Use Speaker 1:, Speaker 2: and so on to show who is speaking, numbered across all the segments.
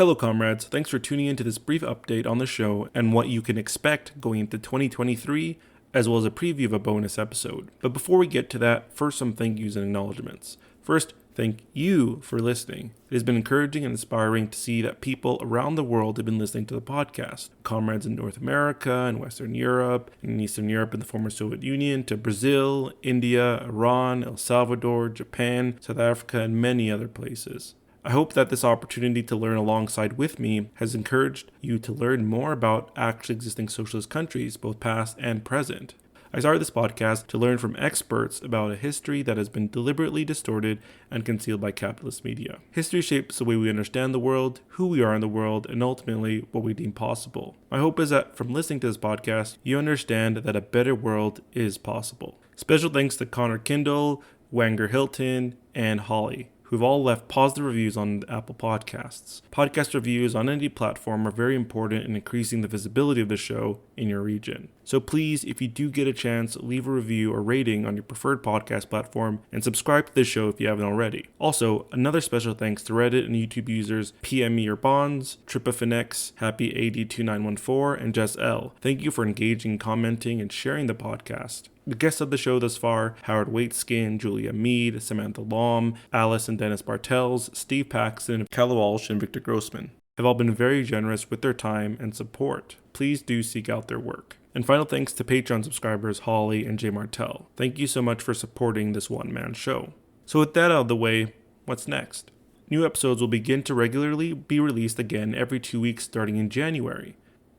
Speaker 1: Hello comrades, thanks for tuning in to this brief update on the show and what you can expect going into 2023, as well as a preview of a bonus episode. But before we get to that, first some thank yous and acknowledgements. First, thank you for listening. It has been encouraging and inspiring to see that people around the world have been listening to the podcast. Comrades in North America and Western Europe, and in Eastern Europe and the former Soviet Union, to Brazil, India, Iran, El Salvador, Japan, South Africa, and many other places. I hope that this opportunity to learn alongside with me has encouraged you to learn more about actually existing socialist countries, both past and present. I started this podcast to learn from experts about a history that has been deliberately distorted and concealed by capitalist media. History shapes the way we understand the world, who we are in the world, and ultimately what we deem possible. My hope is that from listening to this podcast, you understand that a better world is possible. Special thanks to Connor Kindle, Wanger Hilton, and Holly, who've all left positive reviews on Apple Podcasts. Podcast reviews on any platform are very important in increasing the visibility of the show in your region. So please, if you do get a chance, leave a review or rating on your preferred podcast platform and subscribe to the show if you haven't already. Also, another special thanks to Reddit and YouTube users PM Your Bonds, TrippaFinex, HappyAD2914, and Jess L. Thank you for engaging, commenting, and sharing the podcast. The guests of the show thus far, Howard Waitskin, Julia Mead, Samantha Lom, Alice and Dennis Bartels, Steve Paxton, Calla Walsh, and Victor Grossman, have all been very generous with their time and support. Please do seek out their work. And final thanks to Patreon subscribers Holly and Jay Martell. Thank you so much for supporting this one-man show. So with that out of the way, what's next? New episodes will begin to regularly be released again every 2 weeks starting in January.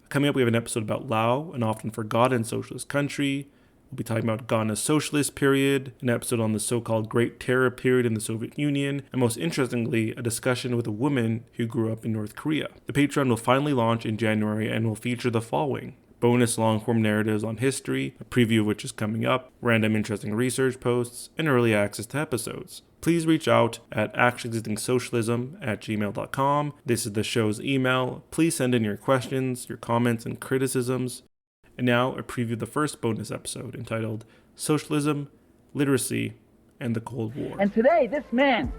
Speaker 1: Coming up, we have an episode about Laos, an often forgotten socialist country. We'll be talking about Ghana's socialist period, an episode on the so-called Great Terror period in the Soviet Union, and most interestingly, a discussion with a woman who grew up in North Korea. The Patreon will finally launch in January and will feature the following: bonus long-form narratives on history, a preview of which is coming up, random interesting research posts, and early access to episodes. Please reach out at actuallyexistingsocialism@gmail.com. This is the show's email. Please send in your questions, your comments, and criticisms. And now, a preview of the first bonus episode entitled Socialism, Literacy, and the Cold War.
Speaker 2: And today, this man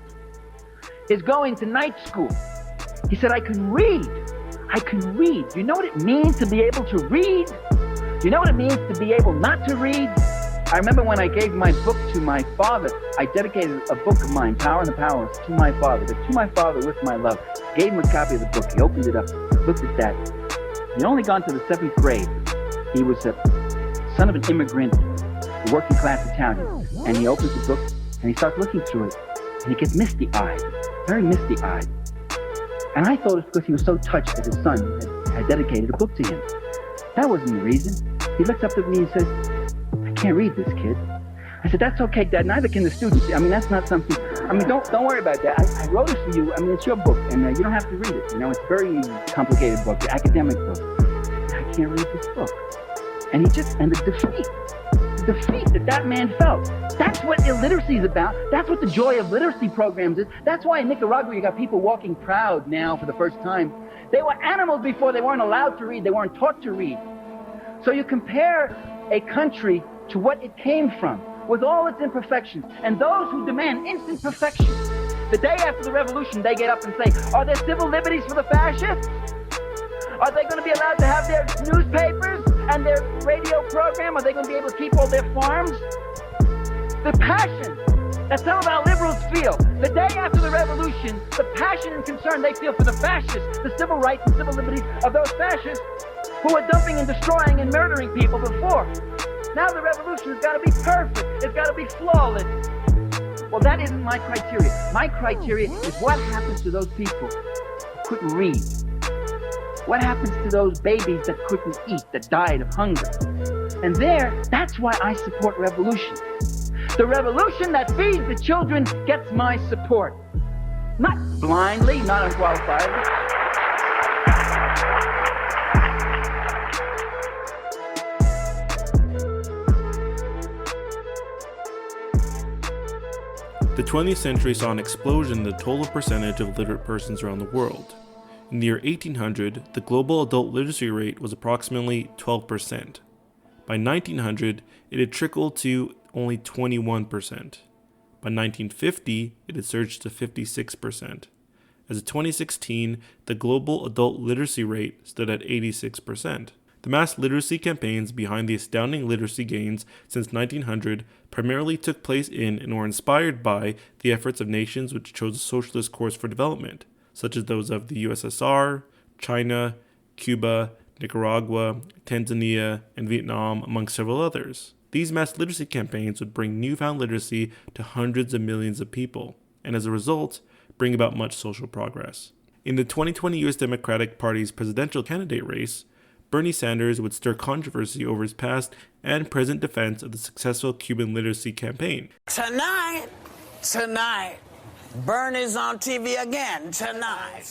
Speaker 2: is going to night school. He said, I can read. I can read. Do you know what it means to be able to read? Do you know what it means to be able not to read? I remember when I gave my book to my father, I dedicated a book of mine, Power and the Powerless, to my father. To my father with my love. Gave him a copy of the book. He opened it up, looked at that. He'd only gone to the 7th grade. He was a son of an immigrant, a working class Italian. And he opens the book and he starts looking through it. And he gets misty-eyed, very misty-eyed. And I thought it's because he was so touched that his son had dedicated a book to him. That wasn't the reason. He looks up at me and says, I can't read this, kid. I said, that's okay, Dad. Neither can the students. I mean, that's not something. I mean, don't worry about that. I wrote it for you. I mean, it's your book, and you don't have to read it. You know, it's a very complicated book, an academic book. I can't read this book. And the defeat that man felt. That's what illiteracy is about. That's what the joy of literacy programs is. That's why in Nicaragua you got people walking proud now for the first time. They were animals before. They weren't allowed to read. They weren't taught to read. So you compare a country to what it came from, with all its imperfections, and those who demand instant perfection. The day after the revolution, they get up and say, are there civil liberties for the fascists? Are they going to be allowed to have their newspapers and their radio program? Are they going to be able to keep all their farms? The passion that some of our liberals feel, the day after the revolution, the passion and concern they feel for the fascists, the civil rights and civil liberties of those fascists who were dumping and destroying and murdering people before. Now the revolution has got to be perfect. It's got to be flawless. Well, that isn't my criteria. My criteria is what happens to those people who couldn't read. What happens to those babies that couldn't eat, that died of hunger? And that's why I support revolution. The revolution that feeds the children gets my support. Not blindly, not unqualifiedly.
Speaker 1: The 20th century saw an explosion in the total percentage of literate persons around the world. In the year 1800, the global adult literacy rate was approximately 12%. By 1900, it had trickled to only 21%. By 1950, it had surged to 56%. As of 2016, the global adult literacy rate stood at 86%. The mass literacy campaigns behind the astounding literacy gains since 1900 primarily took place in and were inspired by the efforts of nations which chose a socialist course for development, such as those of the USSR, China, Cuba, Nicaragua, Tanzania, and Vietnam, among several others. These mass literacy campaigns would bring newfound literacy to hundreds of millions of people, and as a result, bring about much social progress. In the 2020 U.S. Democratic Party's presidential candidate race, Bernie Sanders would stir controversy over his past and present defense of the successful Cuban literacy campaign.
Speaker 3: Tonight, Bernie's on TV again tonight.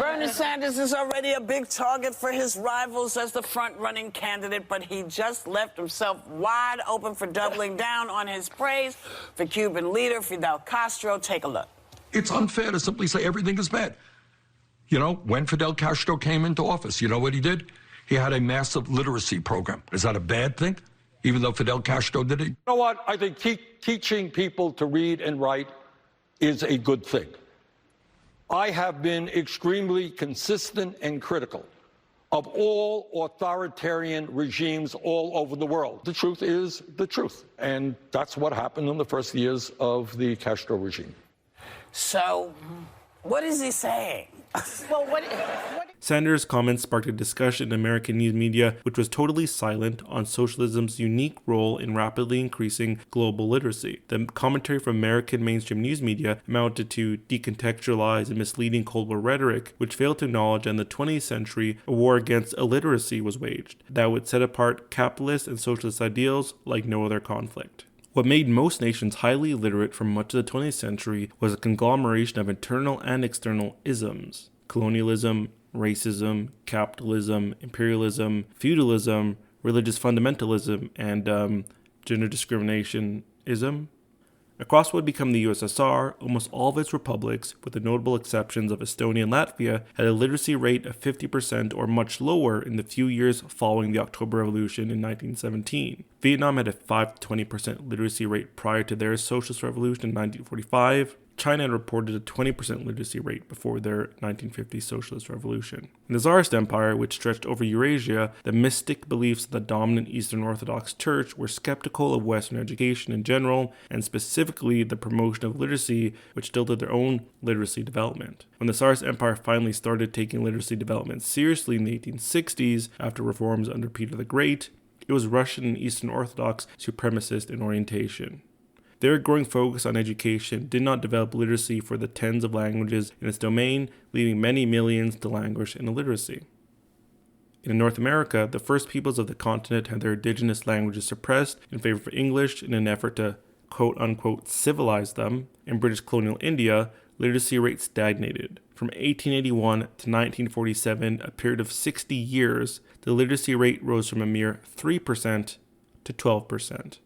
Speaker 3: Bernie Sanders is already a big target for his rivals as the front-running candidate, but he just left himself wide open for doubling down on his praise for Cuban leader Fidel Castro. Take a look.
Speaker 4: It's unfair to simply say everything is bad. You know, when Fidel Castro came into office, you know what he did? He had a massive literacy program. Is that a bad thing, even though Fidel Castro did it?
Speaker 5: You know what? I think teaching people to read and write is a good thing. I have been extremely consistent and critical of all authoritarian regimes all over the world. The truth is the truth. And that's what happened in the first years of the Castro regime.
Speaker 3: So, what is he saying?
Speaker 6: Well,
Speaker 1: Sanders' comments sparked a discussion in American news media which was totally silent on socialism's unique role in rapidly increasing global literacy. The commentary from American mainstream news media amounted to decontextualized and misleading Cold War rhetoric, which failed to acknowledge that in the 20th century a war against illiteracy was waged that would set apart capitalist and socialist ideals like no other conflict. What made most nations highly illiterate for much of the 20th century was a conglomeration of internal and external isms: colonialism, racism, capitalism, imperialism, feudalism, religious fundamentalism, and gender discrimination-ism. Across what would become the USSR, almost all of its republics, with the notable exceptions of Estonia and Latvia, had a literacy rate of 50% or much lower in the few years following the October Revolution in 1917. Vietnam had a 5 to 20% literacy rate prior to their socialist revolution in 1945. China had reported a 20% literacy rate before their 1950 socialist revolution. In the Tsarist Empire, which stretched over Eurasia, the mystic beliefs of the dominant Eastern Orthodox Church were skeptical of Western education in general, and specifically the promotion of literacy, which stilted their own literacy development. When the Tsarist Empire finally started taking literacy development seriously in the 1860s, after reforms under Peter the Great, it was Russian and Eastern Orthodox supremacist in orientation. Their growing focus on education did not develop literacy for the tens of languages in its domain, leaving many millions to languish in illiteracy. In North America, the first peoples of the continent had their indigenous languages suppressed in favor of English in an effort to quote-unquote civilize them. In British colonial India, literacy rates stagnated. From 1881 to 1947, a period of 60 years, the literacy rate rose from a mere 3% to 12%.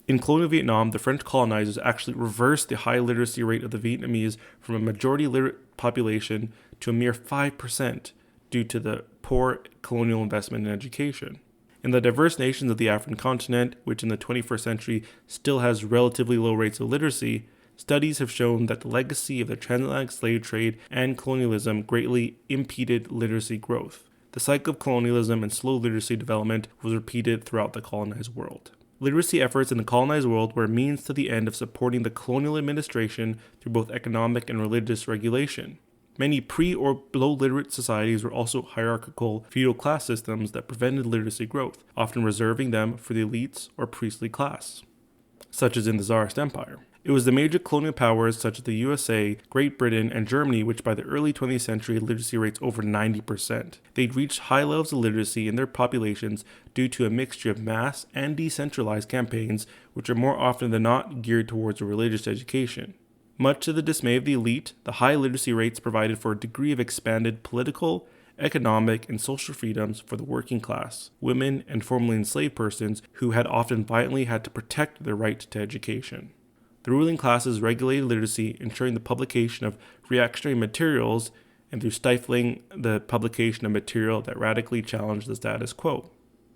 Speaker 1: In colonial Vietnam, the French colonizers actually reversed the high literacy rate of the Vietnamese from a majority literate population to a mere 5% due to the poor colonial investment in education. In the diverse nations of the African continent, which in the 21st century still has relatively low rates of literacy, studies have shown that the legacy of the transatlantic slave trade and colonialism greatly impeded literacy growth. The cycle of colonialism and slow literacy development was repeated throughout the colonized world. Literacy efforts in the colonized world were a means to the end of supporting the colonial administration through both economic and religious regulation. Many pre- or below-literate societies were also hierarchical feudal class systems that prevented literacy growth, often reserving them for the elites or priestly class, such as in the Tsarist Empire. It was the major colonial powers such as the USA, Great Britain, and Germany which by the early 20th century had literacy rates over 90%. They'd reached high levels of literacy in their populations due to a mixture of mass and decentralized campaigns which are more often than not geared towards a religious education. Much to the dismay of the elite, the high literacy rates provided for a degree of expanded political, economic, and social freedoms for the working class, women, and formerly enslaved persons who had often violently had to protect their right to education. The ruling classes regulated literacy, ensuring the publication of reactionary materials and through stifling the publication of material that radically challenged the status quo.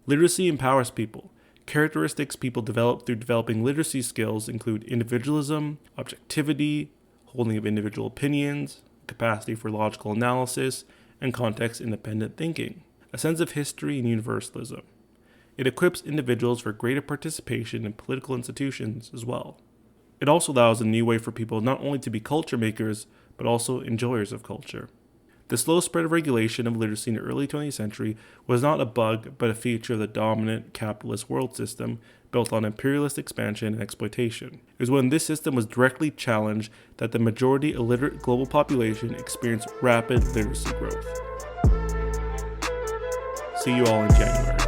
Speaker 1: Literacy empowers people. Characteristics people develop through developing literacy skills include individualism, objectivity, holding of individual opinions, capacity for logical analysis, and context-independent thinking, a sense of history and universalism. It equips individuals for greater participation in political institutions as well. It also allows a new way for people not only to be culture makers, but also enjoyers of culture. The slow spread of regulation of literacy in the early 20th century was not a bug, but a feature of the dominant capitalist world system built on imperialist expansion and exploitation. It was when this system was directly challenged that the majority illiterate global population experienced rapid literacy growth. See you all in January.